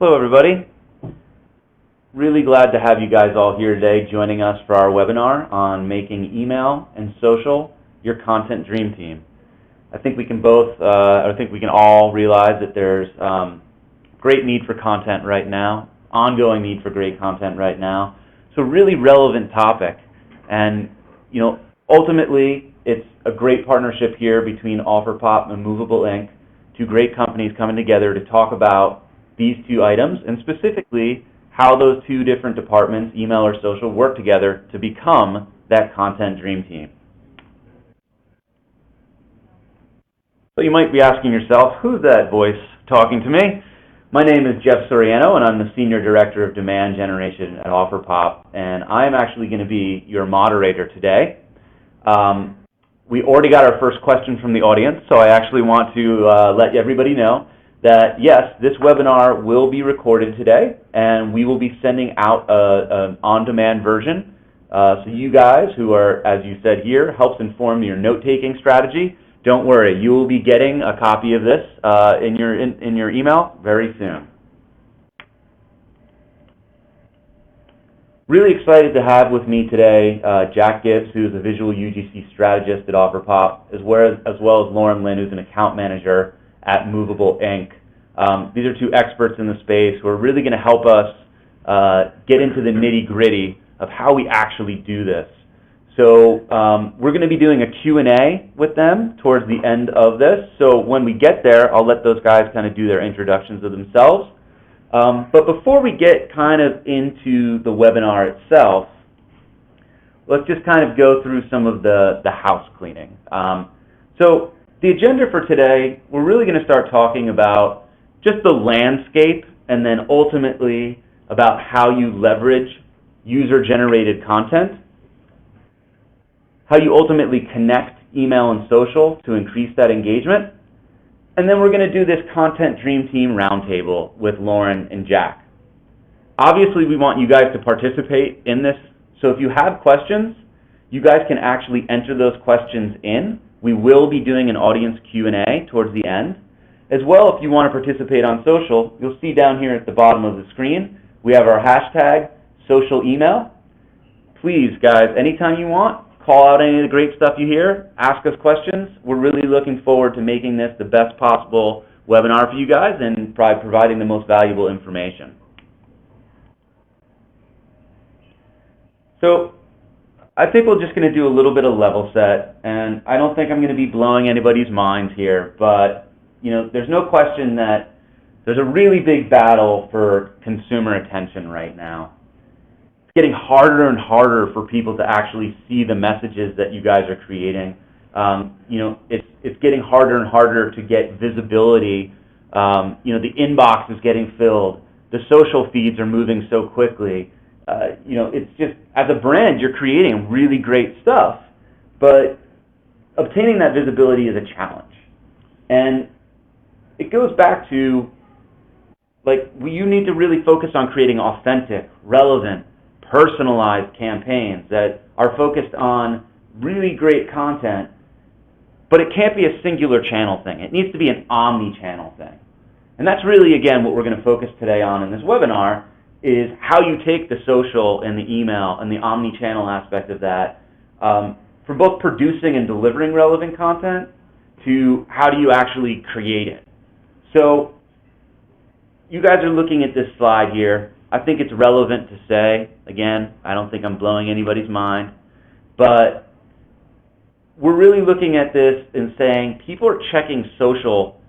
Hello, everybody. Really glad to have you guys all here today joining us for our webinar on making email and social your content dream team. I think we can all realize that there's great need for content right now, ongoing need for great content right now. So really relevant topic. And, ultimately, it's a great partnership here between OfferPop and Movable Ink, two great companies coming together to talk about these two items, and specifically how those two different departments, email or social, work together to become that content dream team. So you might be asking yourself, who's that voice talking to me? My name is Jeff Soriano, and I'm the Senior Director of Demand Generation at OfferPop, and I'm actually going to be your moderator today. We already got our first question from the audience, so I actually want to let everybody know that, yes, this webinar will be recorded today, and we will be sending out an on-demand version. So you guys who are, as you said here, helps inform your note-taking strategy, don't worry, you will be getting a copy of this in your email very soon. Really excited to have with me today Jack Gibbs, who is a visual UGC strategist at OfferPop, as well as Lauren Lynn, who's an account manager at Movable Ink. These are two experts in the space who are really going to help us get into the nitty-gritty of how we actually do this. So we're going to be doing a Q&A with them towards the end of this. So when we get there, I'll let those guys kind of do their introductions of themselves. But before we get kind of into the webinar itself, let's just kind of go through some of the house cleaning. So the agenda for today, we're really going to start talking about just the landscape and then ultimately about how you leverage user-generated content, how you ultimately connect email and social to increase that engagement, and then we're going to do this Content Dream Team Roundtable with Lauren and Jack. Obviously, we want you guys to participate in this, so if you have questions, you guys can actually enter those questions in. We will be doing an audience Q&A towards the end. As well, if you want to participate on social, you'll see down here at the bottom of the screen, we have our hashtag, social email. Please, guys, anytime you want, call out any of the great stuff you hear, ask us questions. We're really looking forward to making this the best possible webinar for you guys and providing the most valuable information. So I think we're just going to do a little bit of level set, and I don't think I'm going to be blowing anybody's minds here, but there's no question that there's a really big battle for consumer attention right now. It's getting harder and harder for people to actually see the messages that you guys are creating. It's getting harder and harder to get visibility. The inbox is getting filled. The social feeds are moving so quickly. It's just, as a brand, you're creating really great stuff, but obtaining that visibility is a challenge. And it goes back to, you need to really focus on creating authentic, relevant, personalized campaigns that are focused on really great content, but it can't be a singular channel thing. It needs to be an omni-channel thing. And that's really, again, what we're going to focus today on in this webinar, is how you take the social and the email and the omni-channel aspect of that from both producing and delivering relevant content to how do you actually create it. So you guys are looking at this slide here. I think it's relevant to say, again, I don't think I'm blowing anybody's mind, but we're really looking at this and saying people are checking social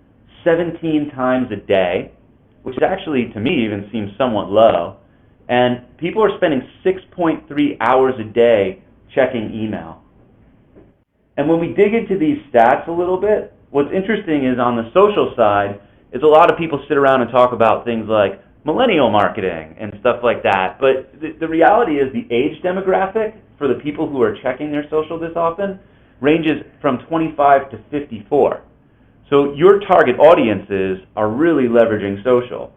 17 times a day, which actually, to me, even seems somewhat low, and people are spending 6.3 hours a day checking email. And when we dig into these stats a little bit, what's interesting is on the social side is a lot of people sit around and talk about things like millennial marketing and stuff like that, but the reality is the age demographic for the people who are checking their social this often ranges from 25 to 54. So your target audiences are really leveraging social.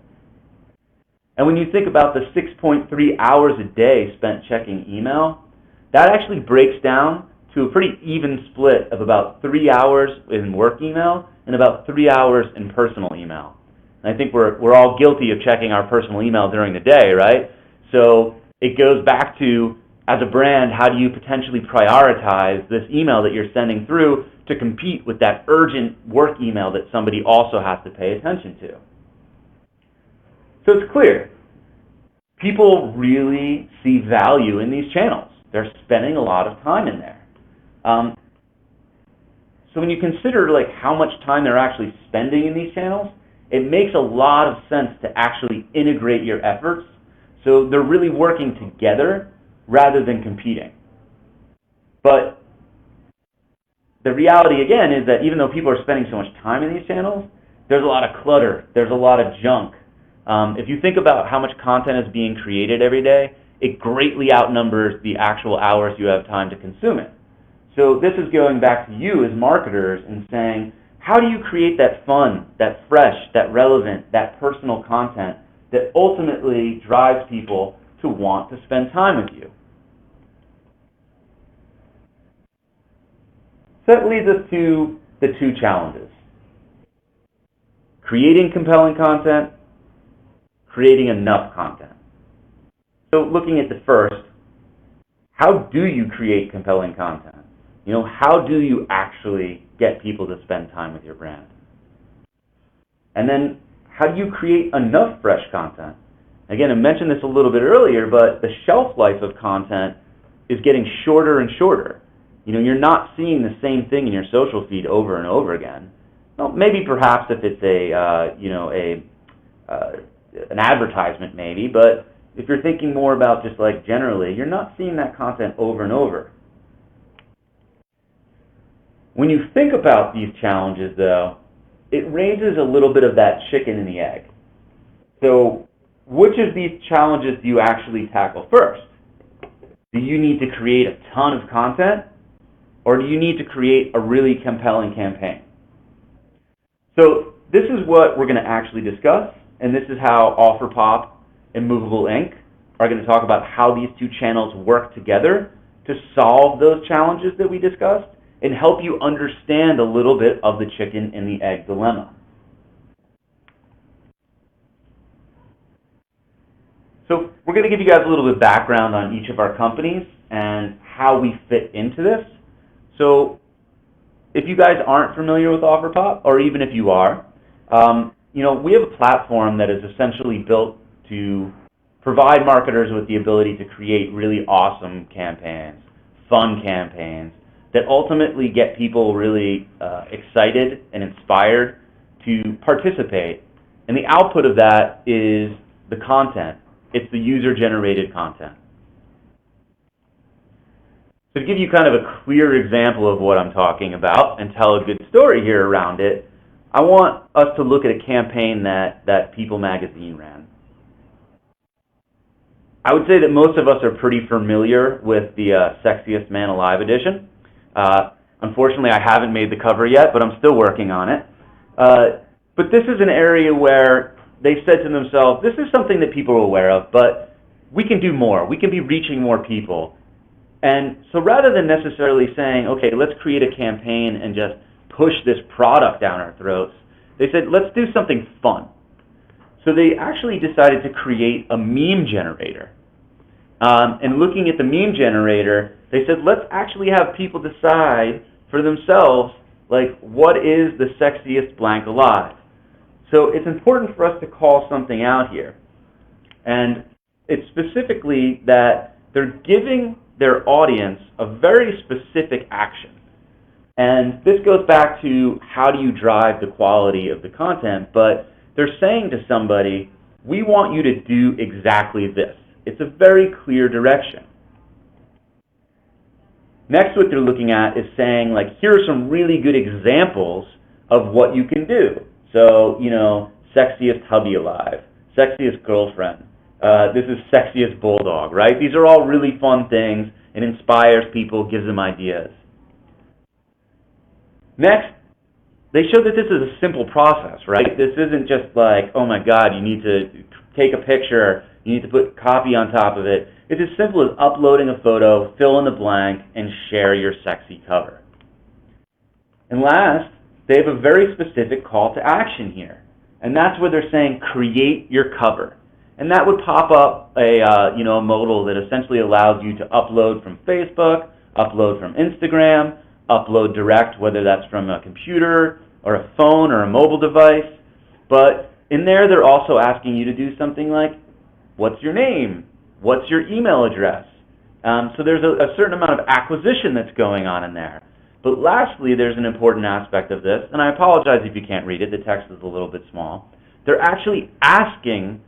And when you think about the 6.3 hours a day spent checking email, that actually breaks down to a pretty even split of about 3 hours in work email and about 3 hours in personal email. And I think we're all guilty of checking our personal email during the day, right? So it goes back to, as a brand, how do you potentially prioritize this email that you're sending through to compete with that urgent work email that somebody also has to pay attention to? So it's clear. People really see value in these channels. They're spending a lot of time in there. So when you consider like how much time they're actually spending in these channels, it makes a lot of sense to actually integrate your efforts so they're really working together rather than competing. But the reality, again, is that even though people are spending so much time in these channels, there's a lot of clutter, there's a lot of junk. If you think about how much content is being created every day, it greatly outnumbers the actual hours you have time to consume it. So this is going back to you as marketers and saying, how do you create that fun, that fresh, that relevant, that personal content that ultimately drives people to want to spend time with you? So that leads us to the two challenges: creating compelling content, creating enough content. So looking at the first, how do you create compelling content? How do you actually get people to spend time with your brand? And then, how do you create enough fresh content? Again, I mentioned this a little bit earlier, but the shelf life of content is getting shorter and shorter. You're not seeing the same thing in your social feed over and over again. Well, maybe perhaps if it's an advertisement, maybe, but if you're thinking more about just like generally, you're not seeing that content over and over. When you think about these challenges, though, it raises a little bit of that chicken and the egg. So which of these challenges do you actually tackle first? Do you need to create a ton of content, or do you need to create a really compelling campaign? So this is what we're going to actually discuss, and this is how OfferPop and Movable Ink are going to talk about how these two channels work together to solve those challenges that we discussed and help you understand a little bit of the chicken and the egg dilemma. So we're going to give you guys a little bit of background on each of our companies and how we fit into this. So if you guys aren't familiar with OfferPop, or even if you are, we have a platform that is essentially built to provide marketers with the ability to create really awesome campaigns, fun campaigns, that ultimately get people really excited and inspired to participate. And the output of that is the content. It's the user-generated content. So to give you kind of a clear example of what I'm talking about and tell a good story here around it, I want us to look at a campaign that People magazine ran. I would say that most of us are pretty familiar with the Sexiest Man Alive edition. Unfortunately, I haven't made the cover yet, but I'm still working on it. But this is an area where they said to themselves, this is something that people are aware of, but we can do more. We can be reaching more people. And so rather than necessarily saying, okay, let's create a campaign and just push this product down our throats, they said, let's do something fun. So they actually decided to create a meme generator. And looking at the meme generator, they said, let's actually have people decide for themselves, like, what is the sexiest blank alive? So it's important for us to call something out here. And it's specifically that they're giving their audience a very specific action. And this goes back to how do you drive the quality of the content, but they're saying to somebody, we want you to do exactly this. It's a very clear direction. Next, what they're looking at is saying, like, here are some really good examples of what you can do. So, sexiest hubby alive, sexiest girlfriend, this is sexiest bulldog, right? These are all really fun things. It inspires people, gives them ideas. Next, they show that this is a simple process, right? This isn't just like, oh my God, you need to take a picture, you need to put copy on top of it. It's as simple as uploading a photo, fill in the blank, and share your sexy cover. And last, they have a very specific call to action here. And that's where they're saying create your cover. And that would pop up a modal that essentially allows you to upload from Facebook, upload from Instagram, upload direct, whether that's from a computer or a phone or a mobile device. But in there, they're also asking you to do something like, what's your name? What's your email address? So there's a certain amount of acquisition that's going on in there. But lastly, there's an important aspect of this, and I apologize if you can't read it, the text is a little bit small. They're actually asking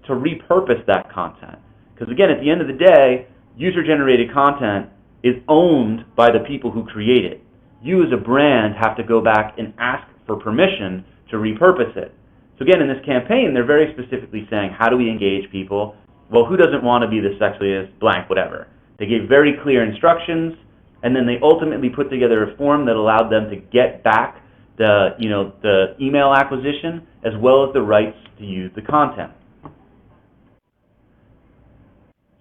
to repurpose that content. Because again, at the end of the day, user-generated content is owned by the people who create it. You as a brand have to go back and ask for permission to repurpose it. So again, in this campaign, they're very specifically saying, how do we engage people? Well, who doesn't want to be the sexiest blank, whatever? They gave very clear instructions, and then they ultimately put together a form that allowed them to get back the email acquisition as well as the rights to use the content.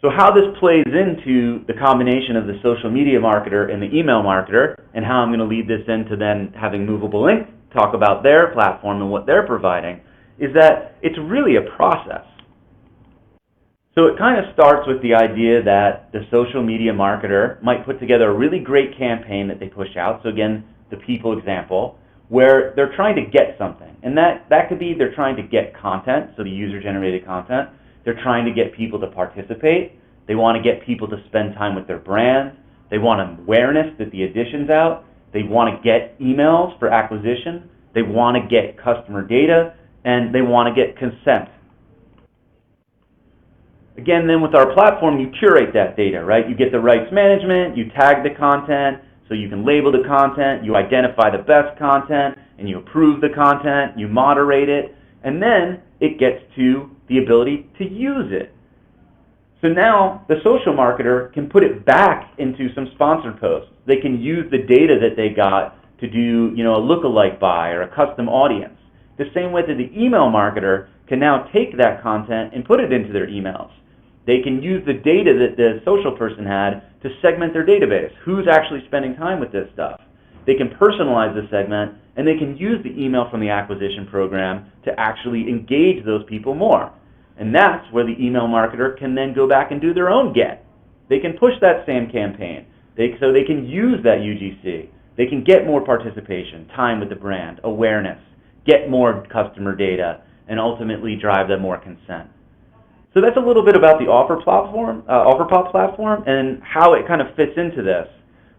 So how this plays into the combination of the social media marketer and the email marketer, and how I'm going to lead this into then having Movable Ink talk about their platform and what they're providing, is that it's really a process. So it kind of starts with the idea that the social media marketer might put together a really great campaign that they push out. So again, the people example, where they're trying to get something. And that could be they're trying to get content, so the user-generated content. They're trying to get people to participate. They want to get people to spend time with their brand. They want awareness that the edition's out. They want to get emails for acquisition. They want to get customer data. And they want to get consent. Again, then with our platform, you curate that data, right? You get the rights management, you tag the content, so you can label the content, you identify the best content, and you approve the content, you moderate it, and then it gets to the ability to use it. So now the social marketer can put it back into some sponsored posts. They can use the data that they got to do, a lookalike buy or a custom audience. The same way that the email marketer can now take that content and put it into their emails. They can use the data that the social person had to segment their database. Who's actually spending time with this stuff? They can personalize the segment, and they can use the email from the acquisition program to actually engage those people more. And that's where the email marketer can then go back and do their own get. They can push that same campaign. So they can use that UGC. They can get more participation, time with the brand, awareness, get more customer data, and ultimately drive them more consent. So that's a little bit about the OfferPop platform and how it kind of fits into this.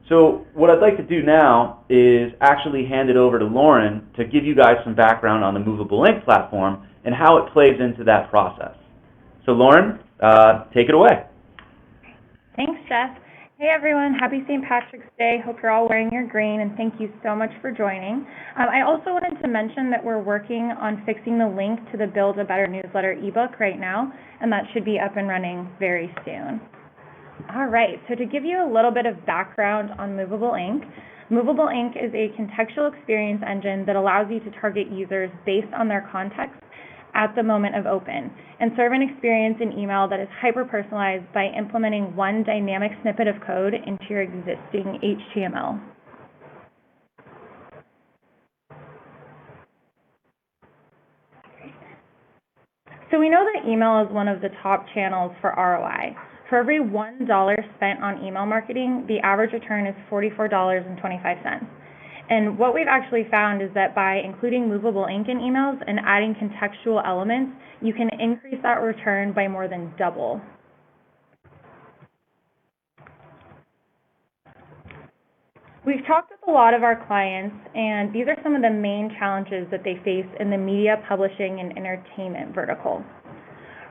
So what I'd like to do now is actually hand it over to Lauren to give you guys some background on the Movable Ink platform and how it plays into that process. So Lauren, take it away. Thanks, Jeff. Hey everyone, happy St. Patrick's Day. Hope you're all wearing your green, and thank you so much for joining. I also wanted to mention that we're working on fixing the link to the Build a Better Newsletter ebook right now, and that should be up and running very soon. All right, so to give you a little bit of background on Movable Ink is a contextual experience engine that allows you to target users based on their context at the moment of open, and serve an experience in email that is hyper-personalized by implementing one dynamic snippet of code into your existing HTML. So we know that email is one of the top channels for ROI. For every $1 spent on email marketing, the average return is $44.25. And what we've actually found is that by including Movable Ink in emails and adding contextual elements, you can increase that return by more than double. We've talked with a lot of our clients, and these are some of the main challenges that they face in the media, publishing, and entertainment vertical.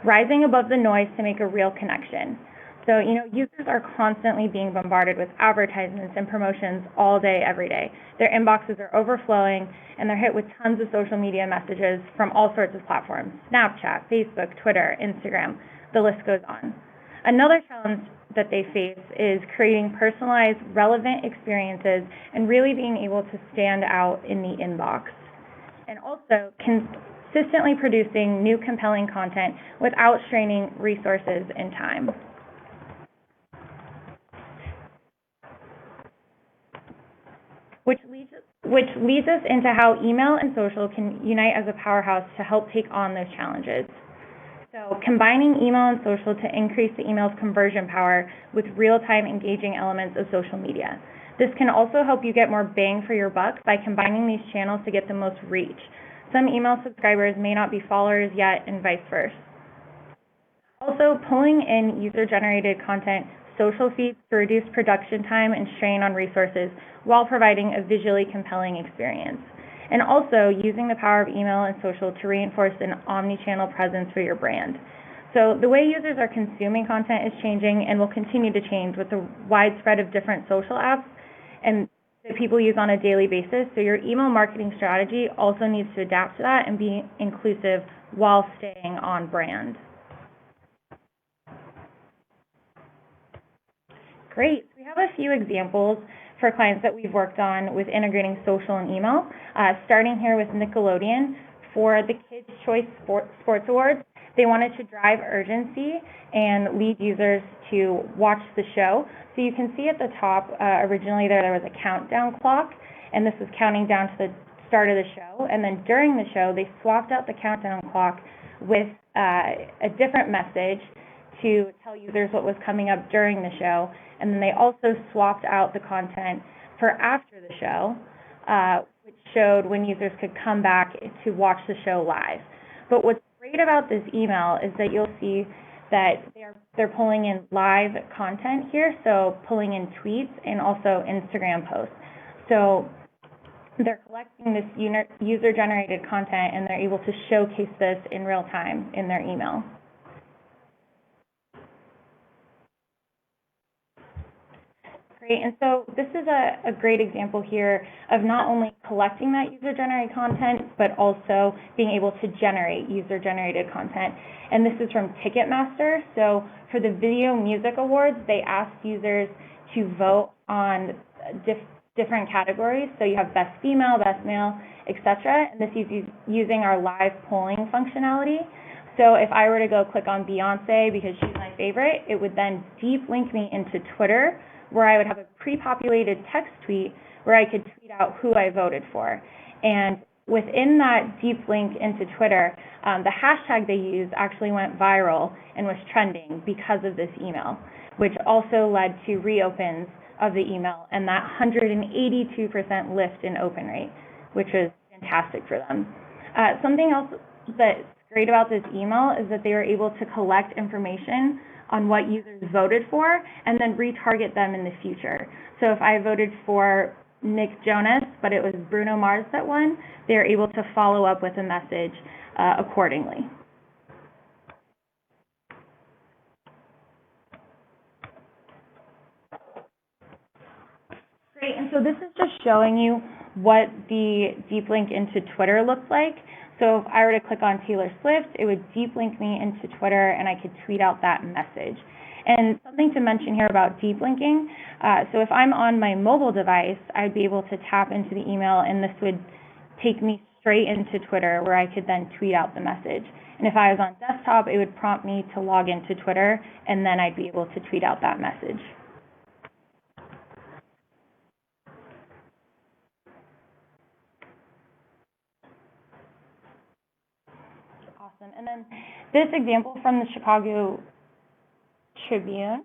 Rising above the noise to make a real connection. So, users are constantly being bombarded with advertisements and promotions all day, every day. Their inboxes are overflowing, and they're hit with tons of social media messages from all sorts of platforms: Snapchat, Facebook, Twitter, Instagram, the list goes on. Another challenge that they face is creating personalized, relevant experiences and really being able to stand out in the inbox. And also consistently producing new compelling content without straining resources and time. which leads us into how email and social can unite as a powerhouse to help take on those challenges. So combining email and social to increase the email's conversion power with real-time engaging elements of social media. This can also help you get more bang for your buck by combining these channels to get the most reach. Some email subscribers may not be followers yet, and vice versa. Also, pulling in user-generated content, social feeds to reduce production time and strain on resources while providing a visually compelling experience. And also using the power of email and social to reinforce an omni-channel presence for your brand. So the way users are consuming content is changing and will continue to change with the widespread of different social apps and that people use on a daily basis. So your email marketing strategy also needs to adapt to that and be inclusive while staying on brand. Great. We have a few examples for clients that we've worked on with integrating social and email, starting here with Nickelodeon. For the Kids' Choice Sports Awards, they wanted to drive urgency and lead users to watch the show. So you can see at the top, originally there was a countdown clock, and this was counting down to the start of the show. And then during the show, they swapped out the countdown clock with a different message to tell users what was coming up during the show. And then they also swapped out the content for after the show, which showed when users could come back to watch the show live. But what's great about this email is that you'll see that they're pulling in live content here, so pulling in tweets and also Instagram posts. So they're collecting this user-generated content, and they're able to showcase this in real time in their email. Great, and so this is a great example here of not only collecting that user-generated content, but also being able to generate user-generated content. And this is from Ticketmaster. So for the Video Music Awards, they asked users to vote on different categories. So you have Best Female, Best Male, etc. And this is using our live polling functionality. So if I were to go click on Beyonce because she's my favorite, it would then deep link me into Twitter, where I would have a pre-populated text tweet where I could tweet out who I voted for. And within that deep link into Twitter, the hashtag they used actually went viral and was trending because of this email, which also led to reopens of the email and that 182% lift in open rate, which was fantastic for them. Something else that's great about this email is that they were able to collect information on what users voted for and then retarget them in the future. So if I voted for Nick Jonas, but it was Bruno Mars that won, they're able to follow up with a message accordingly. Great, and so this is just showing you what the deep link into Twitter looks like. So if I were to click on Taylor Swift, it would deep link me into Twitter and I could tweet out that message. And something to mention here about deep linking, so if I'm on my mobile device, I'd be able to tap into the email and this would take me straight into Twitter where I could then tweet out the message. And if I was on desktop, it would prompt me to log into Twitter and then I'd be able to tweet out that message. Awesome. And then this example from the Chicago Tribune.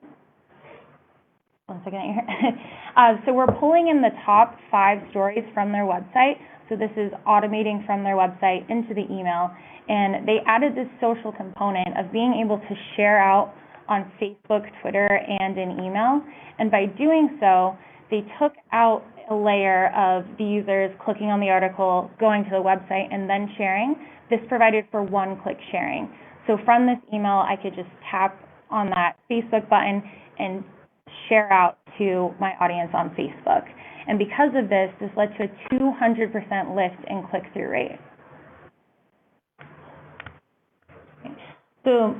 One second here. So we're pulling in the top 5 stories from their website. So this is automating from their website into the email. And they added this social component of being able to share out on Facebook, Twitter, and in email. And by doing so, they took out a layer of the users clicking on the article, going to the website, and then sharing. This provided for one-click sharing. So from this email, I could just tap on that Facebook button and share out to my audience on Facebook. And because of this, this led to a 200% lift in click-through rate. So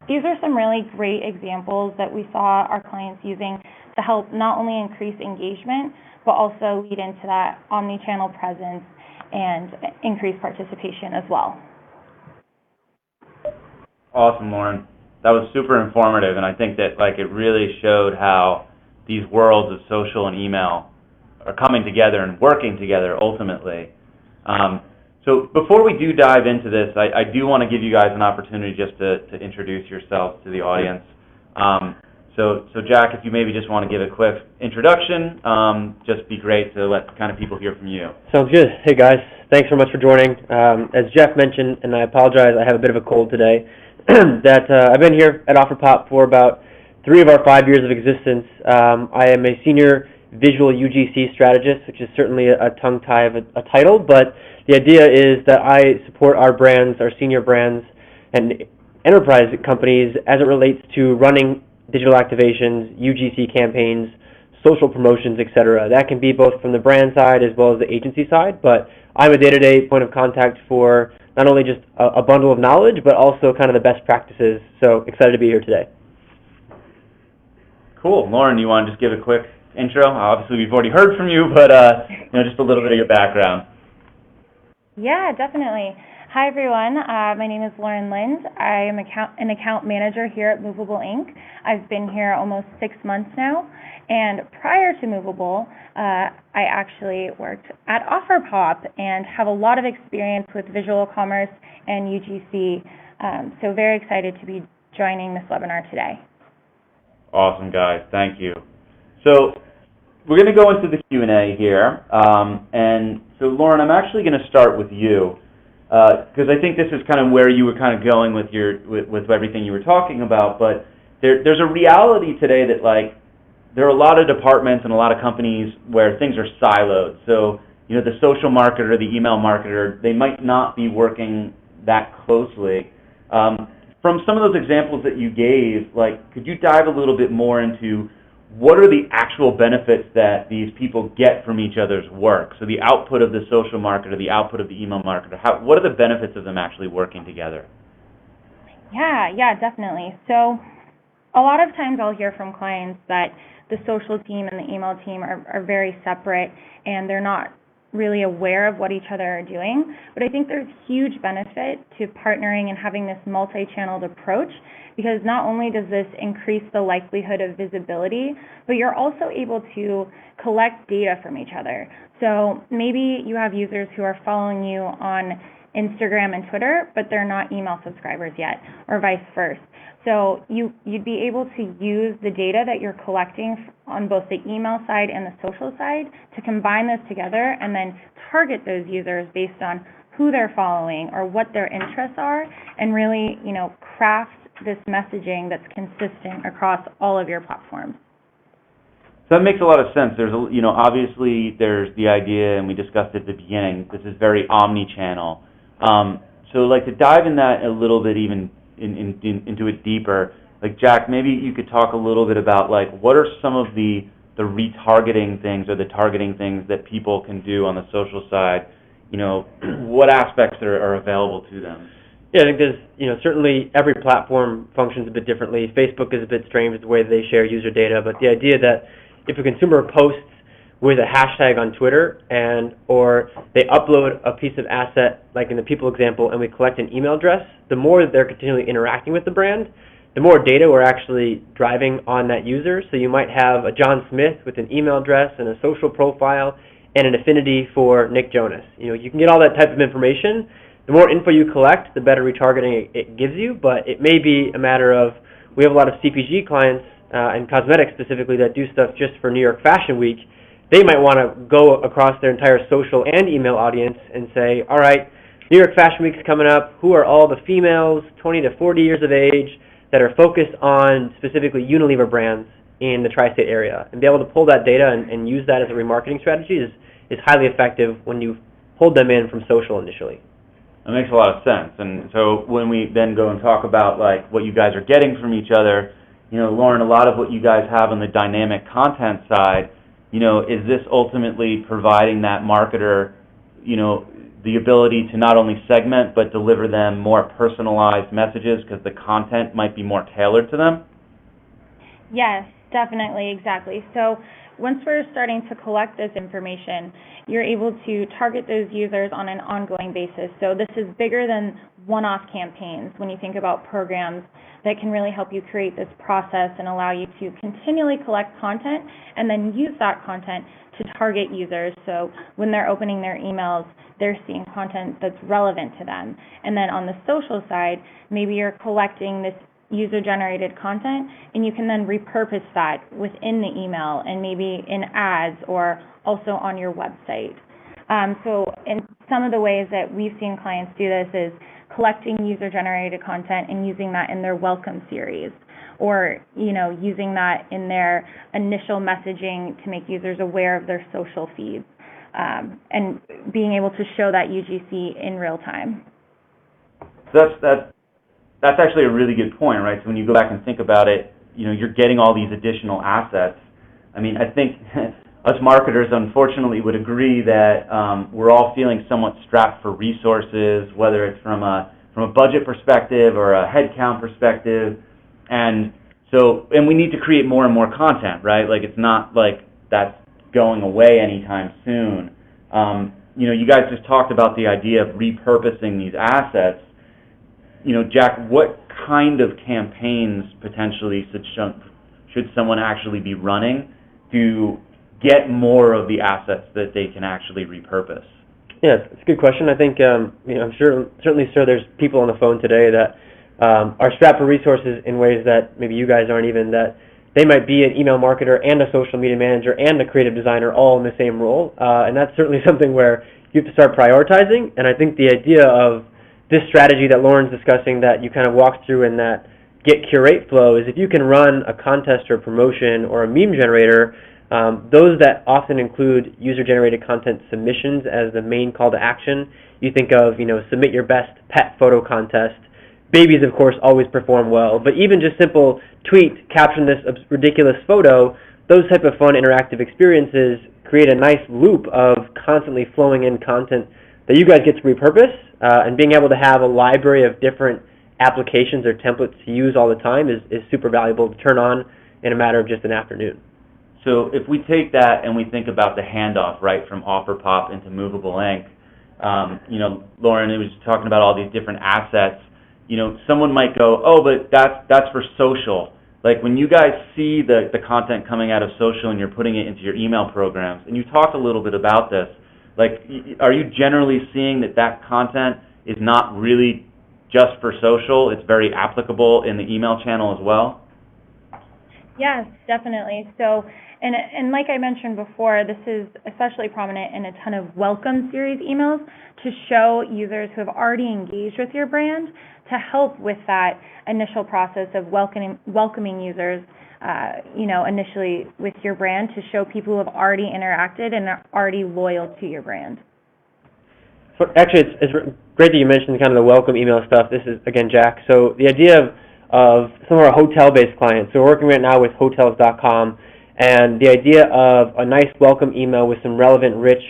these are some really great examples that we saw our clients using to help not only increase engagement, but also lead into that omni-channel presence and increase participation as well. Awesome, Lauren. That was super informative, and I think that it really showed how these worlds of social and email are coming together and working together ultimately. So before we do dive into this, I do want to give you guys an opportunity just to introduce yourselves to the audience. So Jack, if you maybe just want to give a quick introduction, just be great to let kind of people hear from you. Sounds good. Hey guys, thanks so much for joining. As Jeff mentioned, and I apologize, I have a bit of a cold today, that I've been here at OfferPop for about 3 of our 5 years of existence. I am a senior visual UGC strategist, which is certainly a tongue tie of a title, but the idea is that I support our brands, our senior brands, and enterprise companies as it relates to running digital activations, UGC campaigns, social promotions, etc. That can be both from the brand side as well as the agency side, but I'm a day-to-day point of contact for not only just a bundle of knowledge, but also kind of the best practices. So excited to be here today. Cool. Lauren, you want to just give a quick intro? Obviously, we've already heard from you, but just a little bit of your background. Yeah, definitely. Hi, everyone. My name is Lauren Lind. I am an account manager here at Movable Inc. I've been here almost 6 months now, and prior to Movable, I actually worked at OfferPop and have a lot of experience with visual commerce and UGC, so very excited to be joining this webinar today. Awesome, guys. Thank you. So we're going to go into the Q&A here, and so Lauren, I'm actually going to start with you. Because I think this is kind of where you were kind of going with with everything you were talking about, but there's a reality today that there are a lot of departments and a lot of companies where things are siloed. So the social marketer, the email marketer, they might not be working that closely. From some of those examples that you gave, could you dive a little bit more into what are the actual benefits that these people get from each other's work? So the output of the social marketer, the output of the email marketer, what are the benefits of them actually working together? Yeah, definitely. So a lot of times I'll hear from clients that the social team and the email team are very separate and they're not really aware of what each other are doing. But I think there's huge benefit to partnering and having this multi-channeled approach, because not only does this increase the likelihood of visibility, but you're also able to collect data from each other. So maybe you have users who are following you on Instagram and Twitter, but they're not email subscribers yet, or vice versa. So you'd be able to use the data that you're collecting on both the email side and the social side to combine those together and then target those users based on who they're following or what their interests are, and really, craft this messaging that's consistent across all of your platforms. So that makes a lot of sense. There's obviously there's the idea, and we discussed it at the beginning, this is very omni-channel. So to dive in that a little bit even into it deeper, Jack, maybe you could talk a little bit about what are some of the retargeting things or the targeting things that people can do on the social side. What aspects are available to them? Yeah, I think there's, certainly every platform functions a bit differently. Facebook is a bit strange with the way they share user data, but the idea that if a consumer posts with a hashtag on Twitter or they upload a piece of asset, like in the people example, and we collect an email address, the more that they're continually interacting with the brand, the more data we're actually driving on that user. So you might have a John Smith with an email address and a social profile and an affinity for Nick Jonas. You can get all that type of information. The more info you collect, the better retargeting it gives you, but it may be a matter of, we have a lot of CPG clients and cosmetics specifically that do stuff just for New York Fashion Week. They might want to go across their entire social and email audience and say, all right, New York Fashion Week's coming up. Who are all the females 20 to 40 years of age that are focused on specifically Unilever brands in the tri-state area? And be able to pull that data and use that as a remarketing strategy is highly effective when you pulled them in from social initially. That makes a lot of sense. And so when we then go and talk about what you guys are getting from each other, Lauren, a lot of what you guys have on the dynamic content side, is this ultimately providing that marketer, the ability to not only segment but deliver them more personalized messages because the content might be more tailored to them? Yes, definitely, exactly. So once we're starting to collect this information, you're able to target those users on an ongoing basis. So this is bigger than one-off campaigns when you think about programs that can really help you create this process and allow you to continually collect content and then use that content to target users. So when they're opening their emails, they're seeing content that's relevant to them. And then on the social side, maybe you're collecting this user-generated content, and you can then repurpose that within the email and maybe in ads or also on your website. So in some of the ways that we've seen clients do this is collecting user-generated content and using that in their welcome series, or using that in their initial messaging to make users aware of their social feeds, and being able to show that UGC in real time. That's actually a really good point, right? So when you go back and think about it, you're getting all these additional assets. I mean, I think us marketers, unfortunately, would agree that we're all feeling somewhat strapped for resources, whether it's from a budget perspective or a headcount perspective, and we need to create more and more content, right? Like, it's not like that's going away anytime soon. You guys just talked about the idea of repurposing these assets. Jack, what kind of campaigns potentially should someone actually be running to get more of the assets that they can actually repurpose? Yeah, it's a good question. I think, I'm certainly there's people on the phone today that are strapped for resources in ways that maybe you guys aren't even, that they might be an email marketer and a social media manager and a creative designer all in the same role. And that's certainly something where you have to start prioritizing. And I think the idea of this strategy that Lauren's discussing, that you kind of walked through in that get-curate flow, is if you can run a contest or promotion or a meme generator, those that often include user-generated content submissions as the main call to action. You think of, submit your best pet photo contest. Babies, of course, always perform well, but even just simple tweet, caption this ridiculous photo, those type of fun interactive experiences create a nice loop of constantly flowing in content that you guys get to repurpose, and being able to have a library of different applications or templates to use all the time is super valuable to turn on in a matter of just an afternoon. So if we take that and we think about the handoff, right, from OfferPop into Movable Ink, Lauren was talking about all these different assets. Someone might go, oh, but that's for social. Like, when you guys see the content coming out of social and you're putting it into your email programs, and you talked a little bit about this, like, are you generally seeing that content is not really just for social? It's very applicable in the email channel as well? Yes, definitely. So, and like I mentioned before, this is especially prominent in a ton of welcome series emails to show users who have already engaged with your brand, to help with that initial process of welcoming users, initially with your brand, to show people who have already interacted and are already loyal to your brand. So actually, it's great that you mentioned kind of the welcome email stuff. This is, again, Jack. So the idea of some of our hotel-based clients, so we're working right now with Hotels.com, and the idea of a nice welcome email with some relevant, rich,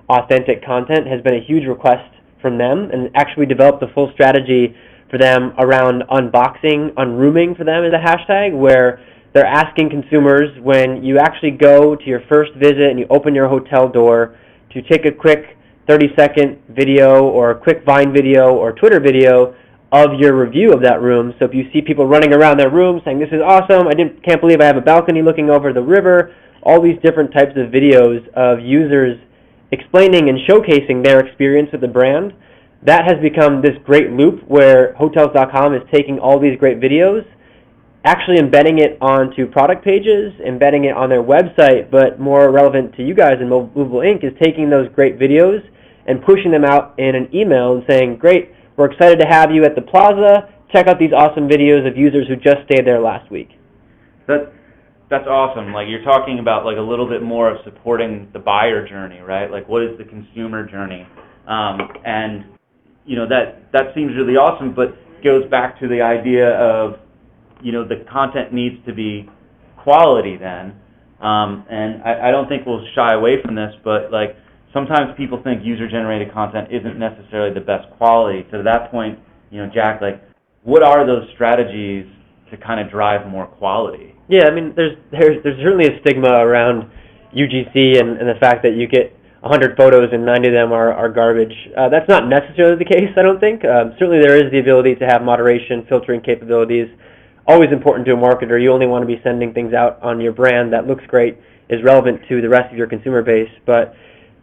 authentic content has been a huge request from them, and actually developed a full strategy for them around unboxing, unrooming for them as a hashtag, where they're asking consumers, when you actually go to your first visit and you open your hotel door, to take a quick 30-second video or a quick Vine video or Twitter video of your review of that room. So if you see people running around their room saying, this is awesome, can't believe I have a balcony looking over the river, all these different types of videos of users explaining and showcasing their experience with the brand, that has become this great loop where Hotels.com is taking all these great videos, actually embedding it onto product pages, embedding it on their website, but more relevant to you guys in Movable Ink is taking those great videos and pushing them out in an email and saying, great, we're excited to have you at the plaza. Check out these awesome videos of users who just stayed there last week. That's awesome. Like, you're talking about like a little bit more of supporting the buyer journey, right? Like, what is the consumer journey? And that seems really awesome, but goes back to the idea of the content needs to be quality then. And I don't think we'll shy away from this, but like, sometimes people think user-generated content isn't necessarily the best quality. To that point, Jack, like, what are those strategies to kind of drive more quality? Yeah, I mean, there's certainly a stigma around UGC and the fact that you get 100 photos and 90 of them are garbage. That's not necessarily the case, I don't think. Certainly there is the ability to have moderation, filtering capabilities. Always important to a marketer. You only want to be sending things out on your brand that looks great, is relevant to the rest of your consumer base. But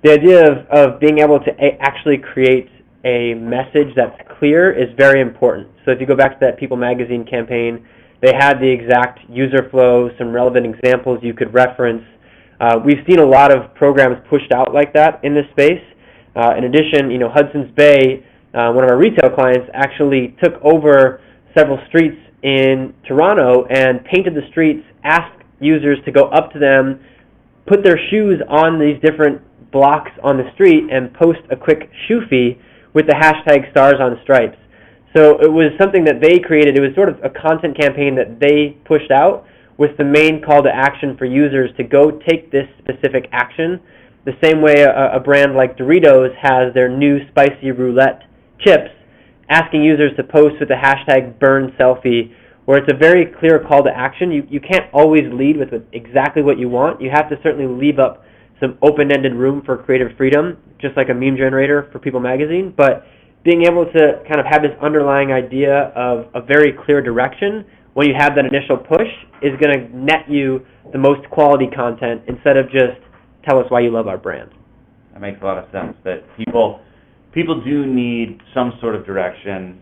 the idea of being able to actually create a message that's clear is very important. So if you go back to that People magazine campaign, they had the exact user flow, some relevant examples you could reference. We've seen a lot of programs pushed out like that in this space. In addition, Hudson's Bay, one of our retail clients, actually took over several streets in Toronto and painted the streets, asked users to go up to them, put their shoes on these different blocks on the street, and post a quick shoe fee with the hashtag Stars on Stripes. So it was something that they created. It was sort of a content campaign that they pushed out with the main call to action for users to go take this specific action. The same way a brand like Doritos has their new spicy roulette chips, asking users to post with the hashtag burn selfie, where it's a very clear call to action. You can't always lead with exactly what you want. You have to certainly leave up some open-ended room for creative freedom, just like a meme generator for People magazine. But being able to kind of have this underlying idea of a very clear direction when you have that initial push is going to net you the most quality content instead of just tell us why you love our brand. That makes a lot of sense, that people do need some sort of direction.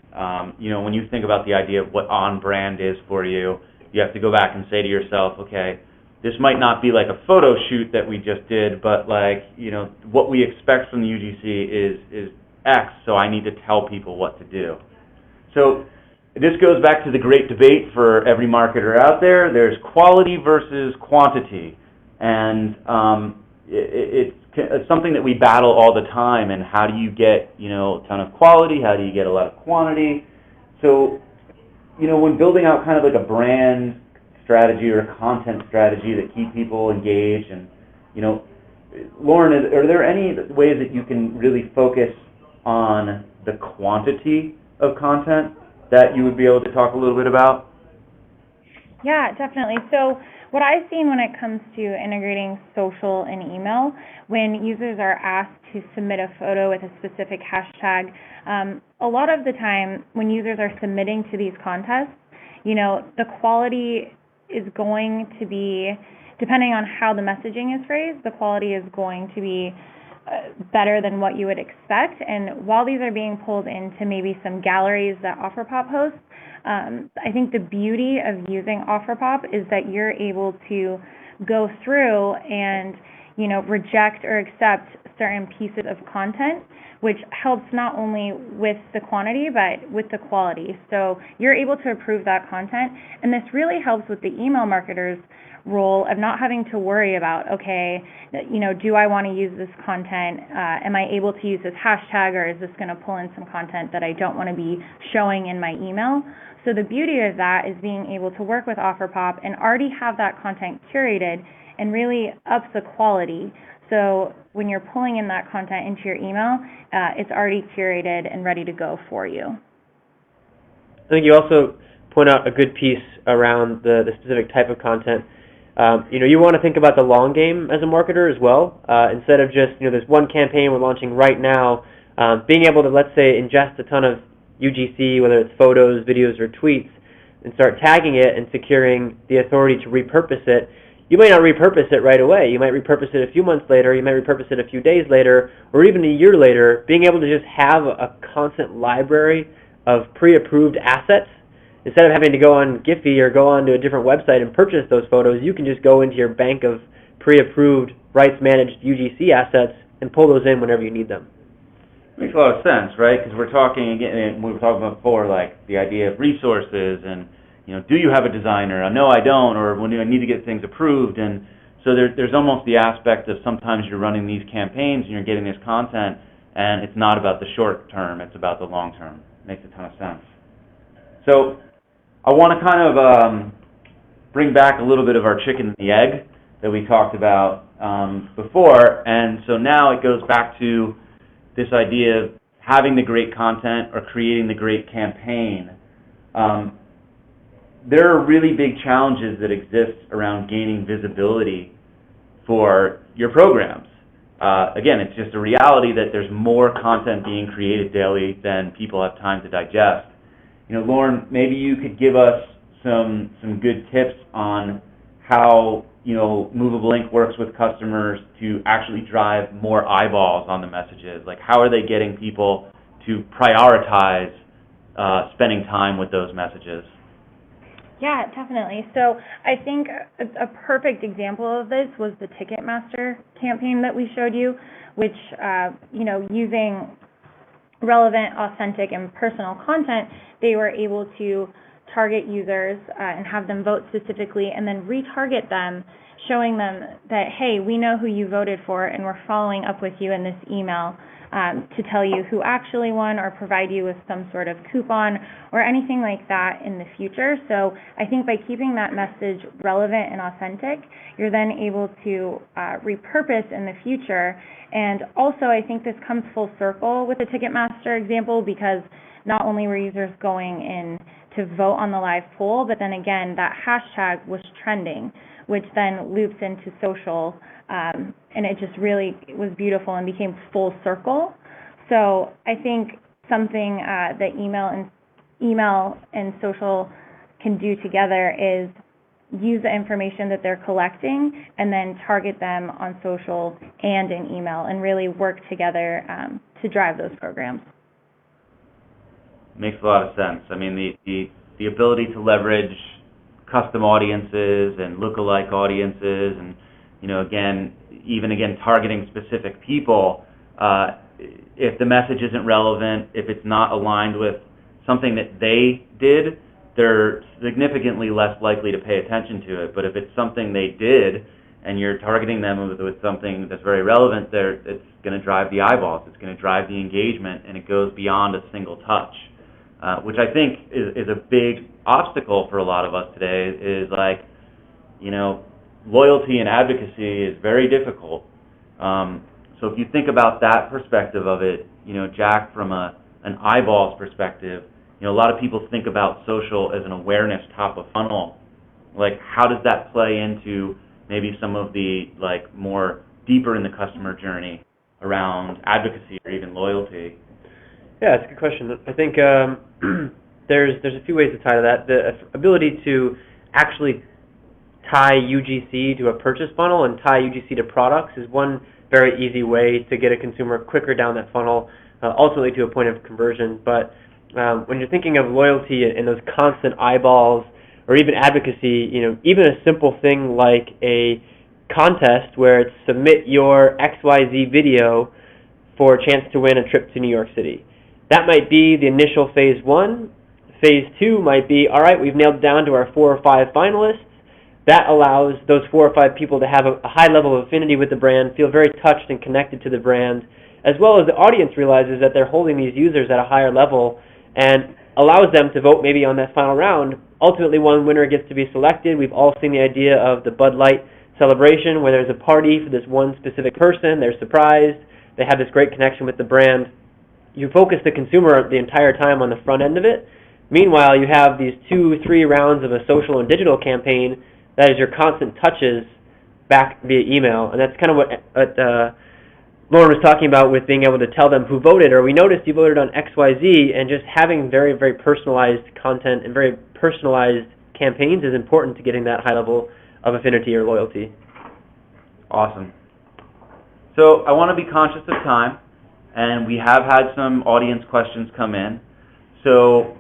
When you think about the idea of what on-brand is for you, you have to go back and say to yourself, okay, this might not be like a photo shoot that we just did, but what we expect from the UGC is X, so I need to tell people what to do. So this goes back to the great debate for every marketer out there. There's quality versus quantity, and it's something that we battle all the time. And how do you get a ton of quality? How do you get a lot of quantity? So when building out kind of like a brand strategy or a content strategy that keep people engaged, and Lauren, are there any ways that you can really focus on the quantity of content that you would be able to talk a little bit about? Yeah, definitely. So what I've seen when it comes to integrating social and email, when users are asked to submit a photo with a specific hashtag, a lot of the time when users are submitting to these contests, the quality is going to be, depending on how the messaging is phrased, the quality is going to be better than what you would expect. And while these are being pulled into maybe some galleries that OfferPop hosts, I think the beauty of using OfferPop is that you're able to go through and reject or accept certain pieces of content, which helps not only with the quantity but with the quality. So you're able to approve that content, and this really helps with the email marketers' role of not having to worry about, okay, do I want to use this content? Am I able to use this hashtag, or is this going to pull in some content that I don't want to be showing in my email? So the beauty of that is being able to work with OfferPop and already have that content curated and really ups the quality. So when you're pulling in that content into your email, it's already curated and ready to go for you. I think you also point out a good piece around the specific type of content. You want to think about the long game as a marketer as well. Instead of just, there's one campaign we're launching right now, being able to, let's say, ingest a ton of UGC, whether it's photos, videos, or tweets, and start tagging it and securing the authority to repurpose it. You might not repurpose it right away. You might repurpose it a few months later. You might repurpose it a few days later, or even a year later. Being able to just have a constant library of pre-approved assets. Instead of having to go on Giphy or go on to a different website and purchase those photos, you can just go into your bank of pre-approved, rights-managed UGC assets and pull those in whenever you need them. Makes a lot of sense, right? Because we're talking, again, we were talking about before, like the idea of resources and, do you have a designer? No, I don't, or when I need to get things approved. And so there's almost the aspect of sometimes you're running these campaigns and you're getting this content, and it's not about the short term, it's about the long term. Makes a ton of sense. So I want to kind of bring back a little bit of our chicken and the egg that we talked about before, and so now it goes back to this idea of having the great content or creating the great campaign. There are really big challenges that exist around gaining visibility for your programs. Again, it's just a reality that there's more content being created daily than people have time to digest. Lauren, maybe you could give us some good tips on how Movable Ink works with customers to actually drive more eyeballs on the messages. Like, how are they getting people to prioritize spending time with those messages? Yeah, definitely. So I think a perfect example of this was the Ticketmaster campaign that we showed you, which, using relevant, authentic, and personal content, they were able to target users and have them vote specifically, and then retarget them, showing them that, hey, we know who you voted for, and we're following up with you in this email to tell you who actually won, or provide you with some sort of coupon or anything like that in the future. So I think by keeping that message relevant and authentic, you're then able to repurpose in the future. And also, I think this comes full circle with the Ticketmaster example, because not only were users going in to vote on the live poll, but then again, that hashtag was trending, which then loops into social, and it just really was beautiful and became full circle. So I think something that email and social can do together is use the information that they're collecting and then target them on social and in email, and really work together to drive those programs. Makes a lot of sense. I mean, the ability to leverage custom audiences and lookalike audiences, and again targeting specific people. If the message isn't relevant, if it's not aligned with something that they did, they're significantly less likely to pay attention to it. But if it's something they did, and you're targeting them with something that's very relevant, it's going to drive the eyeballs, it's going to drive the engagement, and it goes beyond a single touch. Which I think is a big obstacle for a lot of us today, is loyalty and advocacy is very difficult. So if you think about that perspective of it, Jack, from an eyeballs perspective, a lot of people think about social as an awareness top of funnel. Like, how does that play into maybe some of the more deeper in the customer journey around advocacy or even loyalty? Yeah, it's a good question. I think there's a few ways to tie to that. The ability to actually tie UGC to a purchase funnel and tie UGC to products is one very easy way to get a consumer quicker down that funnel, ultimately to a point of conversion. But when you're thinking of loyalty and those constant eyeballs, or even advocacy, even a simple thing like a contest where it's submit your XYZ video for a chance to win a trip to New York City. That might be the initial phase one. Phase two might be, all right, we've nailed down to our 4 or 5 finalists. That allows those 4 or 5 people to have a high level of affinity with the brand, feel very touched and connected to the brand, as well as the audience realizes that they're holding these users at a higher level, and allows them to vote maybe on that final round. Ultimately, one winner gets to be selected. We've all seen the idea of the Bud Light celebration, where there's a party for this one specific person. They're surprised. They have this great connection with the brand. You focus the consumer the entire time on the front end of it. Meanwhile, you have these 2-3 rounds of a social and digital campaign that is your constant touches back via email. And that's kind of what Lauren was talking about with being able to tell them who voted, or we noticed you voted on XYZ, and just having very, very personalized content and very personalized campaigns is important to getting that high level of affinity or loyalty. Awesome. So I want to be conscious of time, and we have had some audience questions come in. So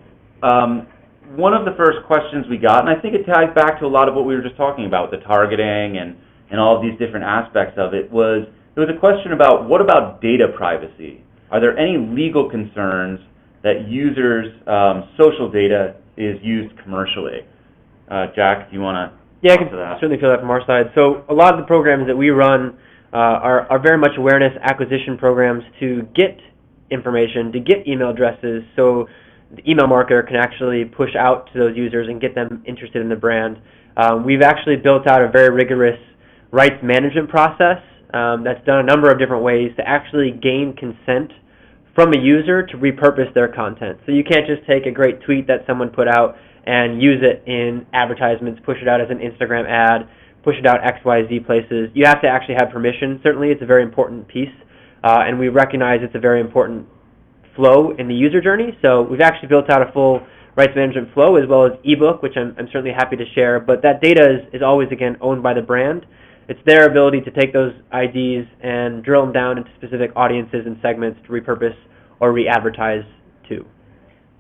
one of the first questions we got, and I think it ties back to a lot of what we were just talking about, the targeting and all of these different aspects of it, there was a question about, what about data privacy? Are there any legal concerns that users' social data is used commercially? Jack, do you want to I can certainly feel that from our side. So a lot of the programs that we run are very much awareness acquisition programs to get information, to get email addresses, so the email marketer can actually push out to those users and get them interested in the brand. We've actually built out a very rigorous rights management process that's done a number of different ways to actually gain consent from a user to repurpose their content. So you can't just take a great tweet that someone put out and use it in advertisements, push it out as an Instagram ad, push it out X, Y, Z places. You have to actually have permission. Certainly, it's a very important piece, and we recognize it's a very important flow in the user journey. So we've actually built out a full rights management flow as well as ebook, which I'm certainly happy to share. But that data is always, again, owned by the brand. It's their ability to take those IDs and drill them down into specific audiences and segments to repurpose or re-advertise to.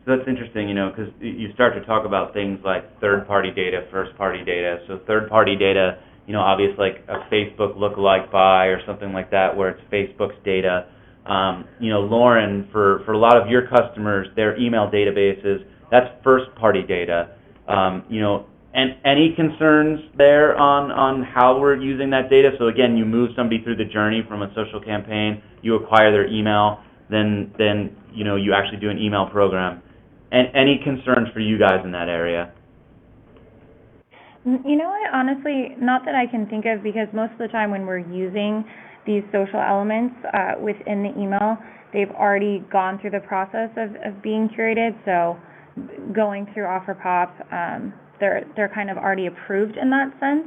So that's interesting, because you start to talk about things like third-party data, first-party data. So third-party data, obviously like a Facebook lookalike buy or something like that, where it's Facebook's data. Lauren, for a lot of your customers, their email databases, that's first-party data. And any concerns there on how we're using that data? So again, you move somebody through the journey from a social campaign, you acquire their email, then you actually do an email program. And any concerns for you guys in that area? Honestly, not that I can think of, because most of the time when we're using these social elements within the email, they've already gone through the process of being curated. So going through OfferPop, they're kind of already approved in that sense.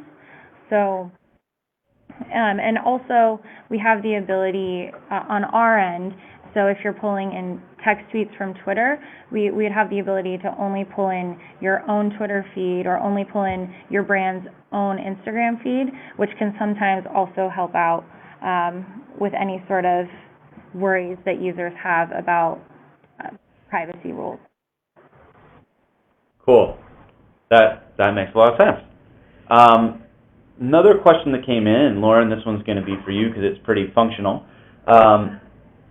So, and also we have the ability on our end. So if you're pulling in text tweets from Twitter, we'd have the ability to only pull in your own Twitter feed or only pull in your brand's own Instagram feed, which can sometimes also help out with any sort of worries that users have about privacy rules. Cool. That makes a lot of sense. Another question that came in, Lauren, this one's going to be for you because it's pretty functional.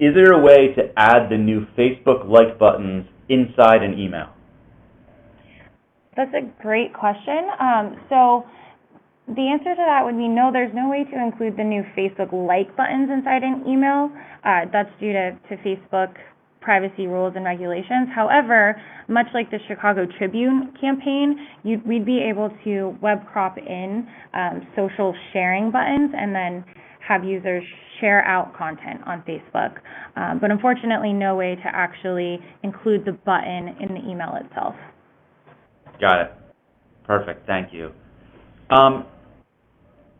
Is there a way to add the new Facebook like buttons inside an email? That's a great question. So the answer to that would be no, there's no way to include the new Facebook like buttons inside an email. That's due to Facebook privacy rules and regulations. However, much like the Chicago Tribune campaign, we'd be able to web crop in social sharing buttons and then have users share out content on Facebook. But unfortunately, no way to actually include the button in the email itself. Got it. Perfect. Thank you. There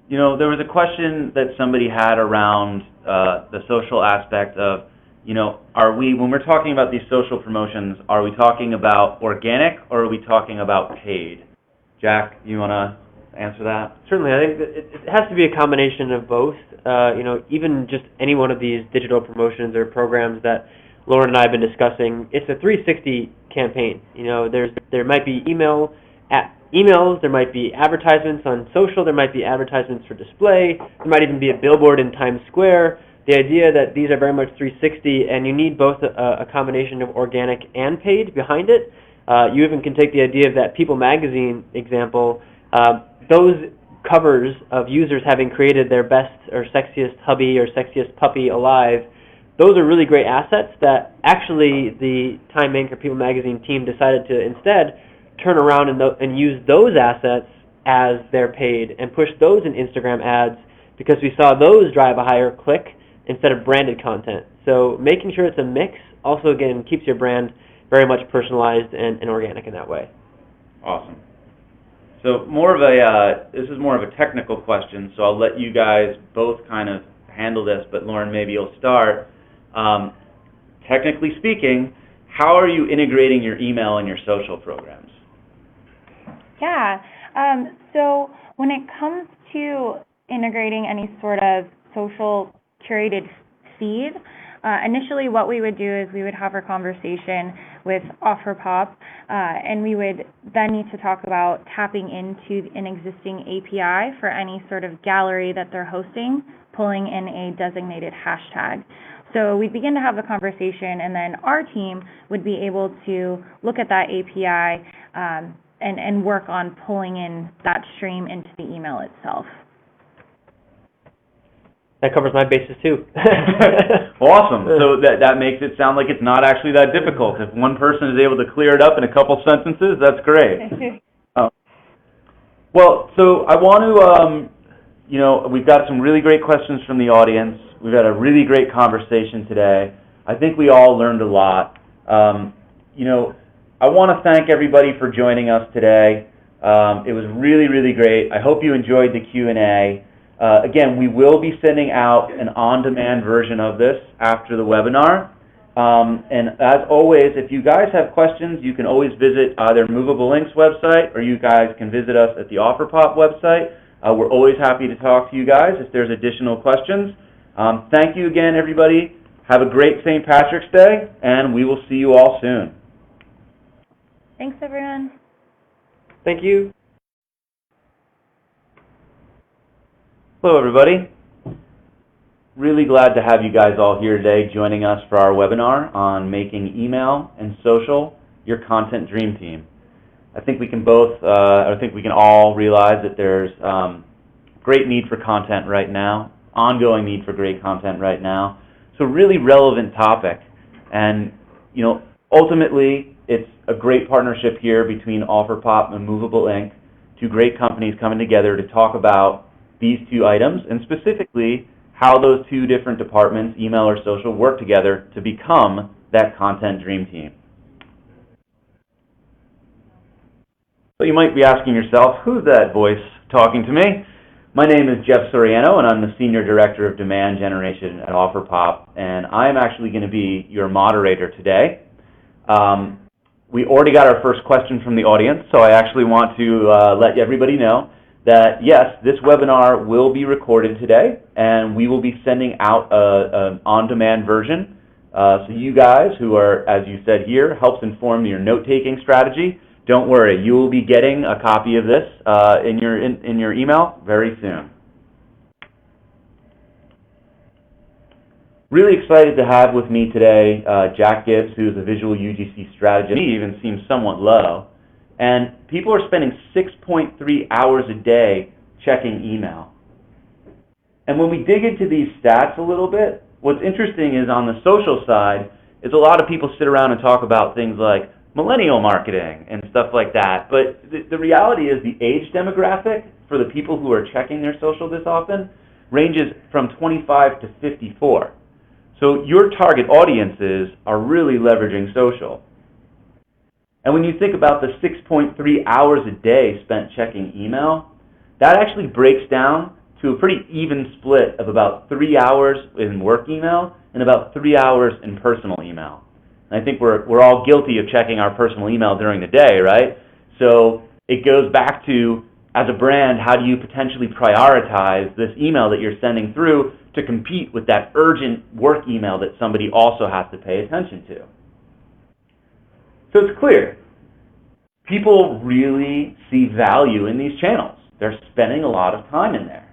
was a question that somebody had around the social aspect of, when we're talking about these social promotions, are we talking about organic or are we talking about paid? Jack, you want to answer that? Certainly. I think that it has to be a combination of both. Even just any one of these digital promotions or programs that Lauren and I have been discussing, it's a 360 campaign. There might be emails, there might be advertisements on social, there might be advertisements for display, there might even be a billboard in Times Square. The idea that these are very much 360, and you need both a combination of organic and paid behind it. You even can take the idea of that People magazine example. Those covers of users having created their best or sexiest hubby or sexiest puppy alive, those are really great assets that actually the Time Inc. or People magazine team decided to instead turn around and use those assets as their paid and push those in Instagram ads because we saw those drive a higher click instead of branded content. So making sure it's a mix also, again, keeps your brand very much personalized and organic in that way. Awesome. So this is more of a technical question, so I'll let you guys both kind of handle this, but Lauren, maybe you'll start. Technically speaking, how are you integrating your email and your social programs? Yeah, so when it comes to integrating any sort of social curated feed, initially what we would do is we would have our conversation with OfferPop, and we would then need to talk about tapping into an existing API for any sort of gallery that they're hosting, pulling in a designated hashtag. So we'd begin to have a conversation, and then our team would be able to look at that API and work on pulling in that stream into the email itself. That covers my bases too. Awesome. So that makes it sound like it's not actually that difficult. If one person is able to clear it up in a couple sentences, that's great. Well, so I want to, we've got some really great questions from the audience. We've had a really great conversation today. I think we all learned a lot. I want to thank everybody for joining us today. It was really, really great. I hope you enjoyed the Q&A. Again, we will be sending out an on-demand version of this after the webinar. And as always, if you guys have questions, you can always visit either Movable Ink's website, or you guys can visit us at the OfferPop website. We're always happy to talk to you guys if there's additional questions. Thank you again, everybody. Have a great St. Patrick's Day, and we will see you all soon. Thanks, everyone. Thank you. Hello, everybody. Really glad to have you guys all here today joining us for our webinar on making email and social your content dream team. I think we can all realize that there's great need for content right now, ongoing need for great content right now. So really relevant topic. And, you know, ultimately, it's a great partnership here between OfferPop and Movable Ink, two great companies coming together to talk about these two items, and specifically how those two different departments, email or social, work together to become that content dream team. So you might be asking yourself, who's that voice talking to me? My name is Jeff Soriano, and I'm the Senior Director of Demand Generation at OfferPop, and I'm actually going to be your moderator today. We already got our first question from the audience, so I actually want to let everybody know that, yes, this webinar will be recorded today, and we will be sending out an on-demand version. So you guys who are, as you said here, helps inform your note-taking strategy. Don't worry, you will be getting a copy of this in your email very soon. Really excited to have with me today Jack Gibbs, who is a visual UGC strategist. He even seems somewhat low. And people are spending 6.3 hours a day checking email. And when we dig into these stats a little bit, what's interesting is on the social side is a lot of people sit around and talk about things like millennial marketing and stuff like that. But the reality is the age demographic for the people who are checking their social this often ranges from 25 to 54. So your target audiences are really leveraging social. And when you think about the 6.3 hours a day spent checking email, that actually breaks down to a pretty even split of about 3 hours in work email and about 3 hours in personal email. And I think we're all guilty of checking our personal email during the day, right? So it goes back to, as a brand, how do you potentially prioritize this email that you're sending through to compete with that urgent work email that somebody also has to pay attention to? So it's clear, people really see value in these channels. They're spending a lot of time in there.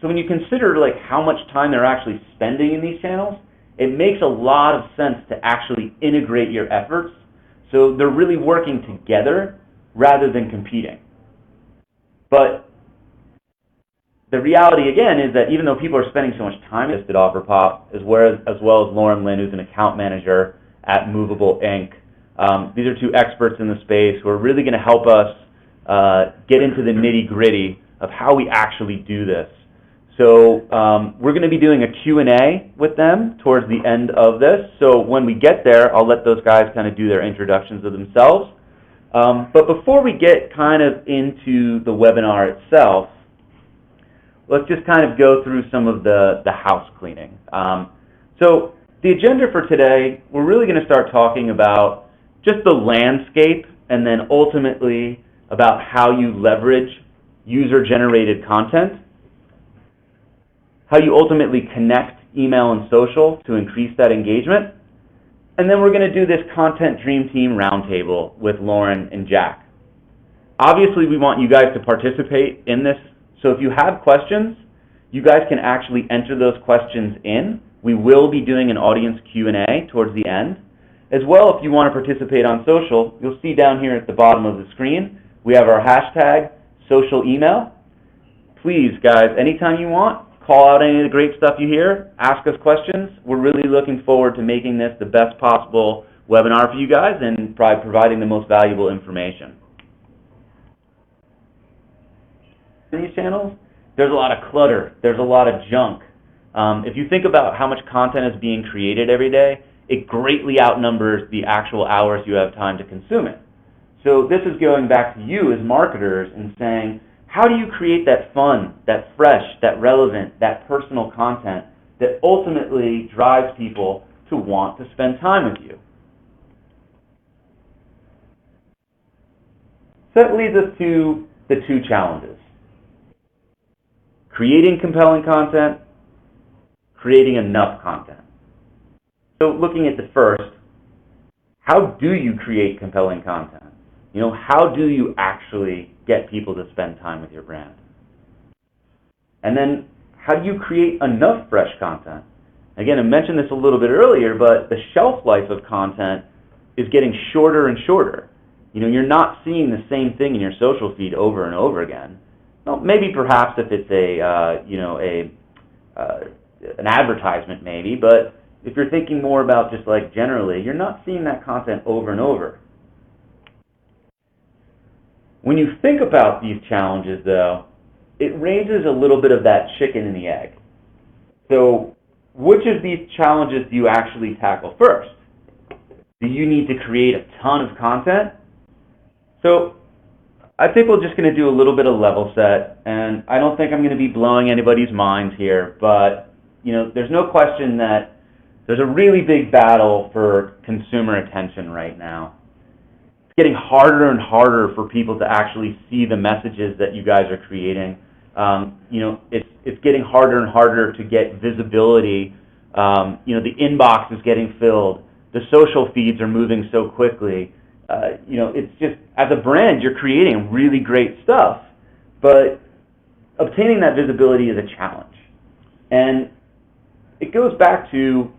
So when you consider like how much time they're actually spending in these channels, it makes a lot of sense to actually integrate your efforts so they're really working together rather than competing. But the reality, again, is that even though people are spending so much time at OfferPop, as well as Lauren Lynn, who's an account manager at Movable Ink, these are two experts in the space who are really going to help us get into the nitty-gritty of how we actually do this. So we're going to be doing a Q&A with them towards the end of this. So when we get there, I'll let those guys kind of do their introductions of themselves. But before we get kind of into the webinar itself, let's just kind of go through some of the house cleaning. So the agenda for today, we're really going to start talking about just the landscape and then ultimately about how you leverage user-generated content, how you ultimately connect email and social to increase that engagement, and then we're going to do this Content Dream Team Roundtable with Lauren and Jack. Obviously, we want you guys to participate in this, so if you have questions, you guys can actually enter those questions in. We will be doing an audience Q&A towards the end. As well, if you want to participate on social, you'll see down here at the bottom of the screen, we have our hashtag social email. Please, guys, anytime you want, call out any of the great stuff you hear, ask us questions. We're really looking forward to making this the best possible webinar for you guys and providing the most valuable information. In these channels, there's a lot of clutter, there's a lot of junk. If you think about how much content is being created every day, it greatly outnumbers the actual hours you have time to consume it. So this is going back to you as marketers and saying, how do you create that fun, that fresh, that relevant, that personal content that ultimately drives people to want to spend time with you? So that leads us to the two challenges: creating compelling content, creating enough content. So looking at the first, how do you create compelling content? How do you actually get people to spend time with your brand? And then, how do you create enough fresh content? Again, I mentioned this a little bit earlier, but the shelf life of content is getting shorter and shorter. You're not seeing the same thing in your social feed over and over again. Well, maybe perhaps if it's an advertisement maybe, but if you're thinking more about just like generally, you're not seeing that content over and over. When you think about these challenges, though, it raises a little bit of that chicken and the egg. So which of these challenges do you actually tackle first? Do you need to create a ton of content? So I think we're just going to do a little bit of level set, and I don't think I'm going to be blowing anybody's minds here, but there's no question that there's a really big battle for consumer attention right now. It's getting harder and harder for people to actually see the messages that you guys are creating. It's getting harder and harder to get visibility. The inbox is getting filled. The social feeds are moving so quickly. It's just, as a brand, you're creating really great stuff, but obtaining that visibility is a challenge. And it goes back to,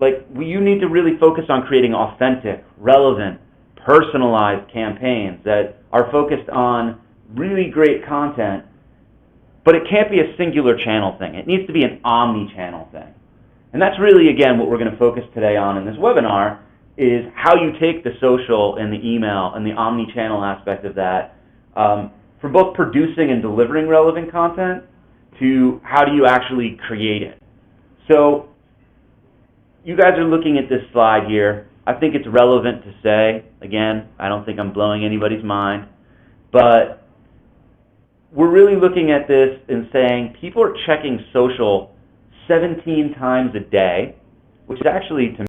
you need to really focus on creating authentic, relevant, personalized campaigns that are focused on really great content, but it can't be a singular channel thing. It needs to be an omni-channel thing. And that's really, again, what we're going to focus today on in this webinar, is how you take the social and the email and the omni-channel aspect of that, from both producing and delivering relevant content to how do you actually create it. So you guys are looking at this slide here. I think it's relevant to say, again, I don't think I'm blowing anybody's mind, but we're really looking at this and saying people are checking social 17 times a day, which is actually, to